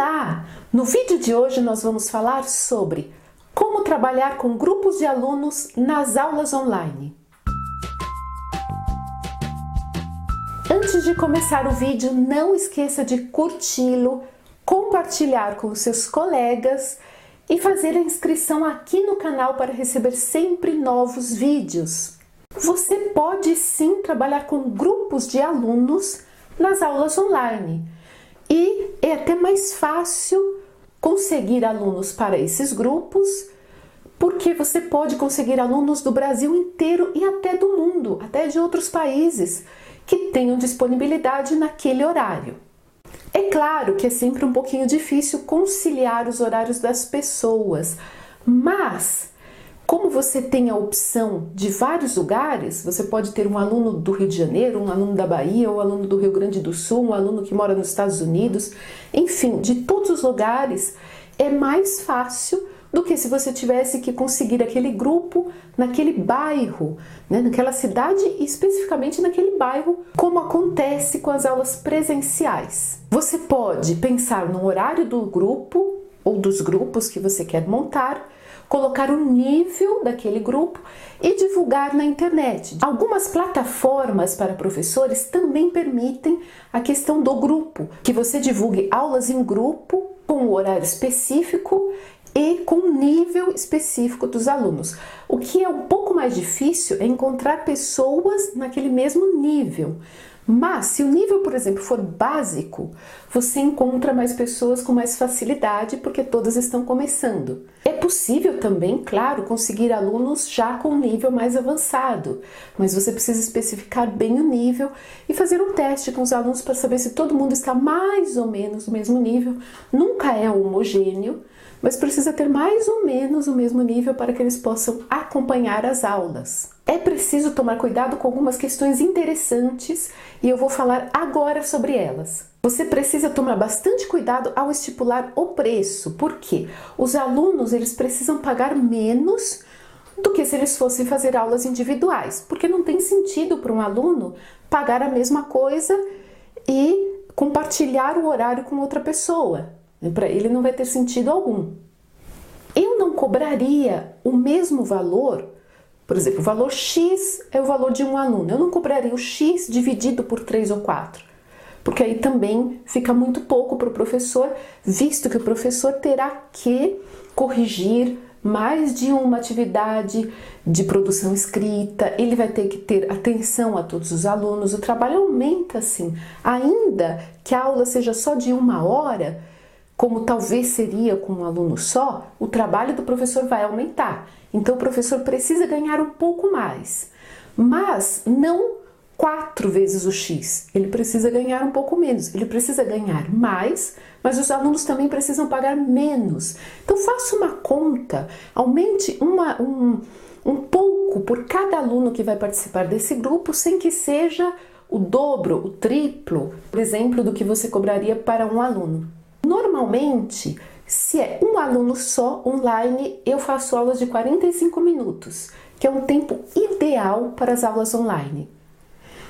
Olá! No vídeo de hoje nós vamos falar sobre como trabalhar com grupos de alunos nas aulas online. Antes de começar o vídeo, não esqueça de curti-lo, compartilhar com os seus colegas e fazer a inscrição aqui no canal para receber sempre novos vídeos. Você pode sim trabalhar com grupos de alunos nas aulas online. E é até mais fácil conseguir alunos para esses grupos, porque você pode conseguir alunos do Brasil inteiro e até do mundo, até de outros países que tenham disponibilidade naquele horário. É claro que é sempre um pouquinho difícil conciliar os horários das pessoas, mas como você tem a opção de vários lugares, você pode ter um aluno do Rio de Janeiro, um aluno da Bahia, um aluno do Rio Grande do Sul, um aluno que mora nos Estados Unidos, enfim, de todos os lugares, é mais fácil do que se você tivesse que conseguir aquele grupo naquele bairro, naquela cidade e especificamente naquele bairro, como acontece com as aulas presenciais. Você pode pensar no horário do grupo ou dos grupos que você quer montar, colocar o nível daquele grupo e divulgar na internet. Algumas plataformas para professores também permitem a questão do grupo, que você divulgue aulas em grupo com o horário específico e com o nível específico dos alunos. O que é um pouco mais difícil é encontrar pessoas naquele mesmo nível. Mas se o nível, por exemplo, for básico, você encontra mais pessoas com mais facilidade porque todas estão começando. É possível também, claro, conseguir alunos já com um nível mais avançado, mas você precisa especificar bem o nível e fazer um teste com os alunos para saber se todo mundo está mais ou menos no mesmo nível. Nunca é homogêneo, mas precisa ter mais ou menos o mesmo nível para que eles possam acompanhar as aulas. É preciso tomar cuidado com algumas questões interessantes e eu vou falar agora sobre elas. Você precisa tomar bastante cuidado ao estipular o preço, porque os alunos eles precisam pagar menos do que se eles fossem fazer aulas individuais, porque não tem sentido para um aluno pagar a mesma coisa e compartilhar o horário com outra pessoa. Para ele não vai ter sentido algum. Eu não cobraria o mesmo valor, por exemplo, o valor X é o valor de um aluno. Eu não cobraria o X dividido por 3 ou 4, porque aí também fica muito pouco para o professor, visto que o professor terá que corrigir mais de uma atividade de produção escrita, ele vai ter que ter atenção a todos os alunos, o trabalho aumenta assim. Ainda que a aula seja só de 1 hora, como talvez seria com um aluno só, o trabalho do professor vai aumentar. Então o professor precisa ganhar um pouco mais, mas não 4 vezes o X. Ele precisa ganhar um pouco menos, ele precisa ganhar mais, mas os alunos também precisam pagar menos. Então faça uma conta, aumente um pouco por cada aluno que vai participar desse grupo, sem que seja o dobro, o triplo, por exemplo, do que você cobraria para um aluno. Normalmente, se é um aluno só online, eu faço aulas de 45 minutos, que é um tempo ideal para as aulas online.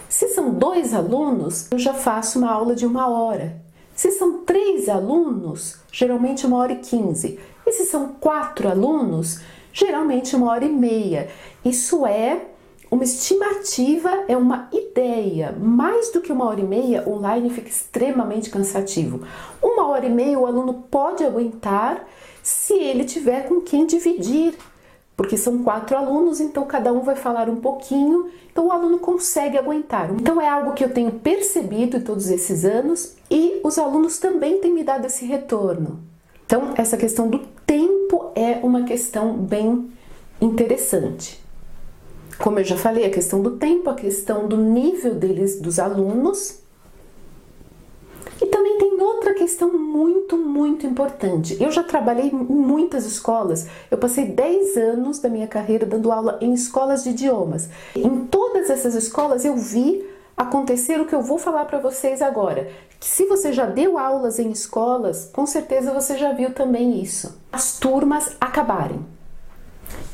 Se são 2 alunos, eu já faço uma aula de 1 hora. Se são 3 alunos, geralmente 1h15. E se são 4 alunos, geralmente 1h30. Isso é uma estimativa, é uma ideia. Mais do que 1h30, online fica extremamente cansativo. 1h30 o aluno pode aguentar se ele tiver com quem dividir, porque são 4 alunos, então cada um vai falar um pouquinho, então o aluno consegue aguentar. Então é algo que eu tenho percebido em todos esses anos e os alunos também têm me dado esse retorno. Então essa questão do tempo é uma questão bem interessante. Como eu já falei, a questão do tempo, a questão do nível deles, dos alunos. E também tem outra questão muito importante. Eu já trabalhei em muitas escolas. Eu passei 10 anos da minha carreira dando aula em escolas de idiomas. Em todas essas escolas eu vi acontecer o que eu vou falar para vocês agora. Que se você já deu aulas em escolas, com certeza você já viu também isso. As turmas acabarem.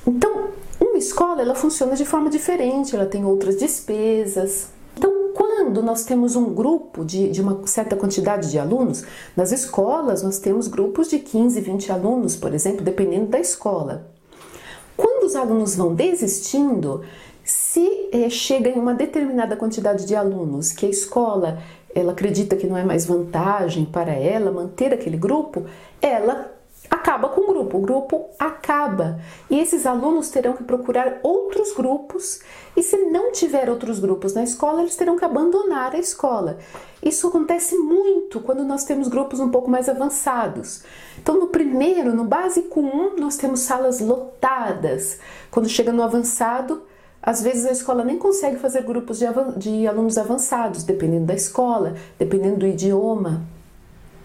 Então, uma escola ela funciona de forma diferente, ela tem outras despesas. Então, quando Quando nós temos um grupo de uma certa quantidade de alunos, nas escolas nós temos grupos de 15, 20 alunos, por exemplo, dependendo da escola. Quando os alunos vão desistindo, se chega em uma determinada quantidade de alunos que a escola ela acredita que não é mais vantagem para ela manter aquele grupo, ela acaba com o grupo acaba. E esses alunos terão que procurar outros grupos, e se não tiver outros grupos na escola, eles terão que abandonar a escola. Isso acontece muito quando nós temos grupos um pouco mais avançados. Então, no básico 1, nós temos salas lotadas. Quando chega no avançado, às vezes a escola nem consegue fazer grupos de alunos avançados, dependendo da escola, dependendo do idioma.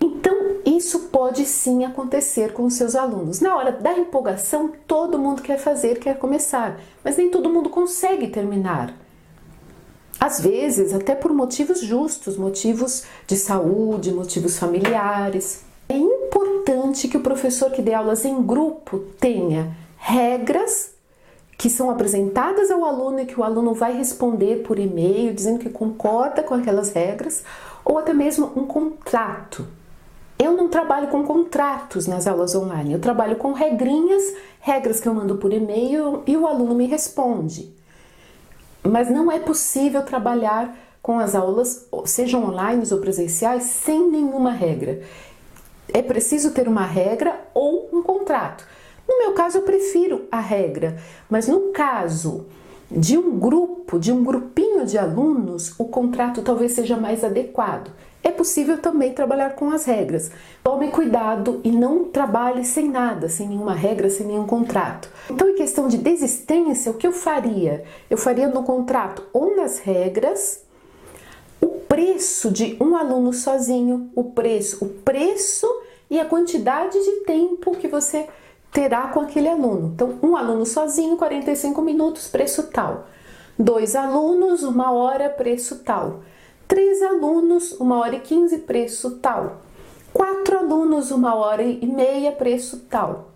Então, isso pode sim acontecer com os seus alunos. Na hora da empolgação, todo mundo quer fazer, quer começar, mas nem todo mundo consegue terminar. Às vezes, até por motivos justos, motivos de saúde, motivos familiares. É importante que o professor que dê aulas em grupo tenha regras que são apresentadas ao aluno e que o aluno vai responder por e-mail, dizendo que concorda com aquelas regras, ou até mesmo um contrato. Eu não trabalho com contratos nas aulas online, eu trabalho com regras que eu mando por e-mail e o aluno me responde. Mas não é possível trabalhar com as aulas, sejam online ou presenciais, sem nenhuma regra. É preciso ter uma regra ou um contrato. No meu caso, eu prefiro a regra, mas no caso de um grupinho de alunos, o contrato talvez seja mais adequado. É possível também trabalhar com as regras. Tome cuidado e não trabalhe sem nada, sem nenhuma regra, sem nenhum contrato. Então, em questão de desistência, o que eu faria? Eu faria no contrato ou nas regras o preço de um aluno sozinho, o preço e a quantidade de tempo que você terá com aquele aluno. Então, um aluno sozinho, 45 minutos, preço tal. 2 alunos, 1 hora, preço tal. 3 alunos, 1 hora e 15, preço tal. 4 alunos, 1 hora e meia, preço tal.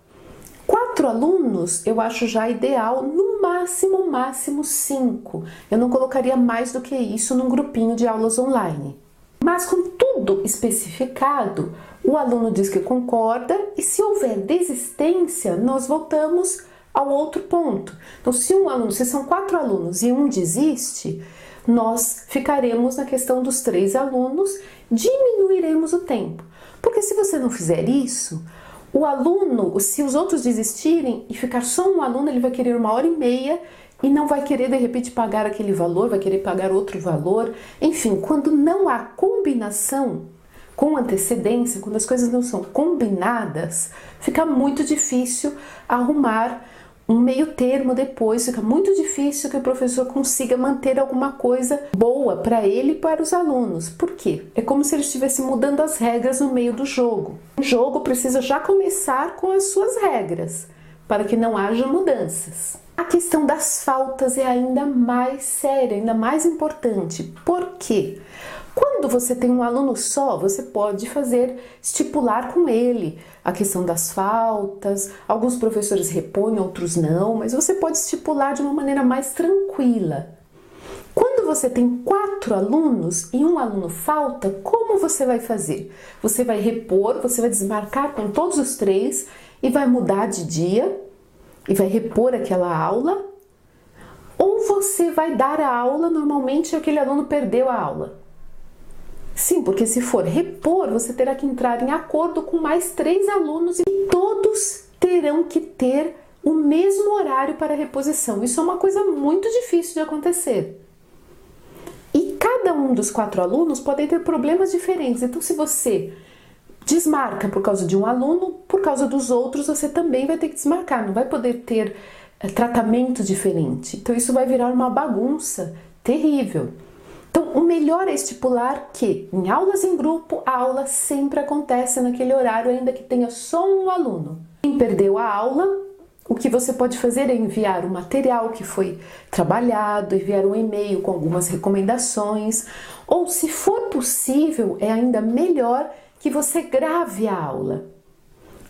4 alunos, eu acho já ideal, no máximo 5. Eu não colocaria mais do que isso num grupinho de aulas online. Mas com tudo especificado, o aluno diz que concorda e se houver desistência, nós voltamos ao outro ponto. Então, se são 4 alunos e um desiste, nós ficaremos na questão dos 3 alunos, diminuiremos o tempo. Porque se você não fizer isso, o aluno, se os outros desistirem e ficar só um aluno, ele vai querer 1 hora e meia e não vai querer de repente pagar aquele valor, vai querer pagar outro valor. Enfim, quando não há combinação com antecedência, quando as coisas não são combinadas, fica muito difícil arrumar um meio termo depois, fica muito difícil que o professor consiga manter alguma coisa boa para ele e para os alunos. Por quê? É como se ele estivesse mudando as regras no meio do jogo. O jogo precisa já começar com as suas regras, para que não haja mudanças. A questão das faltas é ainda mais séria, ainda mais importante. Por quê? Quando você tem um aluno só, você pode estipular com ele a questão das faltas. Alguns professores repõem, outros não, mas você pode estipular de uma maneira mais tranquila. Quando você tem 4 alunos e um aluno falta, como você vai fazer? Você vai repor, você vai desmarcar com todos os 3 e vai mudar de dia e vai repor aquela aula? Ou você vai dar a aula, normalmente aquele aluno perdeu a aula? Sim, porque se for repor, você terá que entrar em acordo com mais 3 alunos e todos terão que ter o mesmo horário para reposição. Isso é uma coisa muito difícil de acontecer. E cada um dos 4 alunos pode ter problemas diferentes. Então, se você desmarca por causa de um aluno, por causa dos outros, você também vai ter que desmarcar. Não vai poder ter tratamento diferente. Então, isso vai virar uma bagunça terrível. Então, o melhor é estipular que em aulas em grupo, a aula sempre acontece naquele horário, ainda que tenha só um aluno. Quem perdeu a aula, o que você pode fazer é enviar o material que foi trabalhado, enviar um e-mail com algumas recomendações, ou se for possível, é ainda melhor que você grave a aula.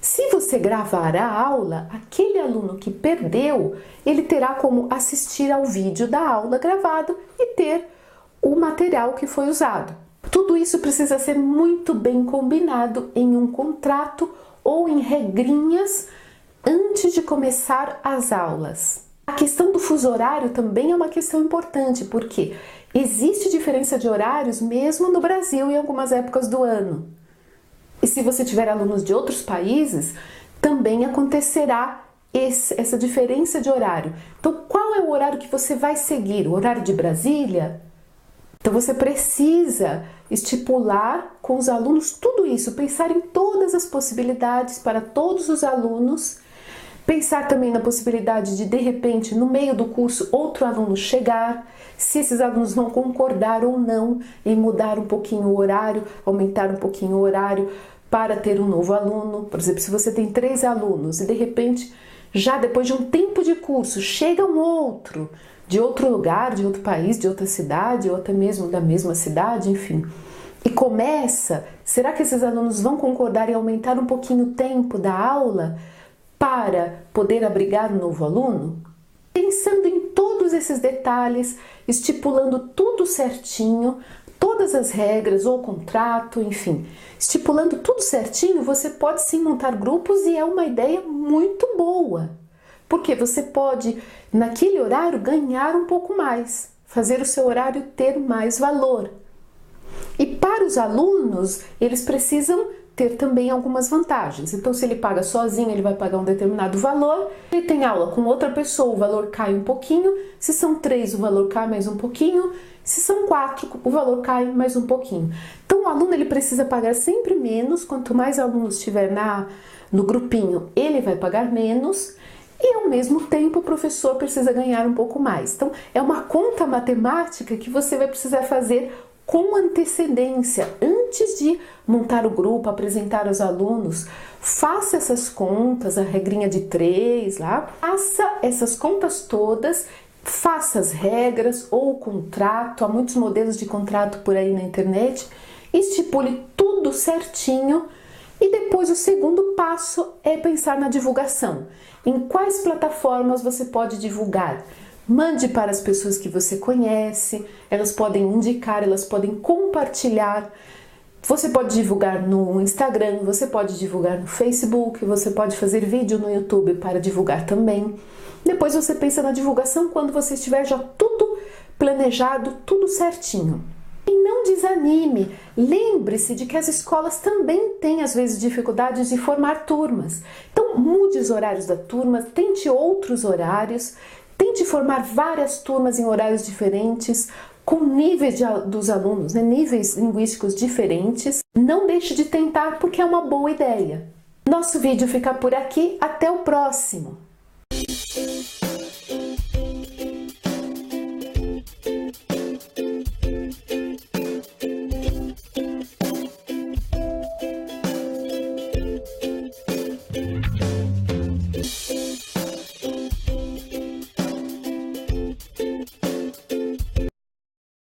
Se você gravar a aula, aquele aluno que perdeu, ele terá como assistir ao vídeo da aula gravado e ter o material que foi usado. Tudo isso precisa ser muito bem combinado em um contrato ou em regrinhas antes de começar as aulas. A questão do fuso horário também é uma questão importante, porque existe diferença de horários mesmo no Brasil em algumas épocas do ano. E se você tiver alunos de outros países, também acontecerá essa diferença de horário. Então, qual é o horário que você vai seguir? O horário de Brasília? Então, você precisa estipular com os alunos tudo isso, pensar em todas as possibilidades para todos os alunos, pensar também na possibilidade de repente, no meio do curso, outro aluno chegar, se esses alunos vão concordar ou não em mudar um pouquinho o horário, aumentar um pouquinho o horário para ter um novo aluno. Por exemplo, se você tem 3 alunos e de repente, já depois de um tempo de curso, chega um outro, de outro lugar, de outro país, de outra cidade, ou até mesmo da mesma cidade, enfim, e começa, será que esses alunos vão concordar em aumentar um pouquinho o tempo da aula para poder abrigar um novo aluno? Pensando em todos esses detalhes, estipulando tudo certinho, todas as regras ou contrato, enfim, estipulando tudo certinho, você pode sim montar grupos e é uma ideia muito boa. Porque você pode, naquele horário, ganhar um pouco mais, fazer o seu horário ter mais valor. E para os alunos, eles precisam ter também algumas vantagens. Então, se ele paga sozinho, ele vai pagar um determinado valor. Se ele tem aula com outra pessoa, o valor cai um pouquinho. Se são 3, o valor cai mais um pouquinho. Se são 4, o valor cai mais um pouquinho. Então, o aluno ele precisa pagar sempre menos. Quanto mais alunos tiver no grupinho, ele vai pagar menos. E, ao mesmo tempo, o professor precisa ganhar um pouco mais. Então, é uma conta matemática que você vai precisar fazer com antecedência, antes de montar o grupo, apresentar aos alunos. Faça essas contas, a regrinha de 3 lá, faça essas contas todas, faça as regras ou o contrato, há muitos modelos de contrato por aí na internet, estipule tudo certinho. E depois o segundo passo é pensar na divulgação. Em quais plataformas você pode divulgar? Mande para as pessoas que você conhece, elas podem indicar, elas podem compartilhar. Você pode divulgar no Instagram, você pode divulgar no Facebook, você pode fazer vídeo no YouTube para divulgar também. Depois você pensa na divulgação quando você estiver já tudo planejado, tudo certinho. E não desanime, lembre-se de que as escolas também têm às vezes dificuldades de formar turmas. Então mude os horários da turma, tente outros horários, tente formar várias turmas em horários diferentes, com níveis dos alunos, níveis linguísticos diferentes. Não deixe de tentar porque é uma boa ideia. Nosso vídeo fica por aqui, até o próximo!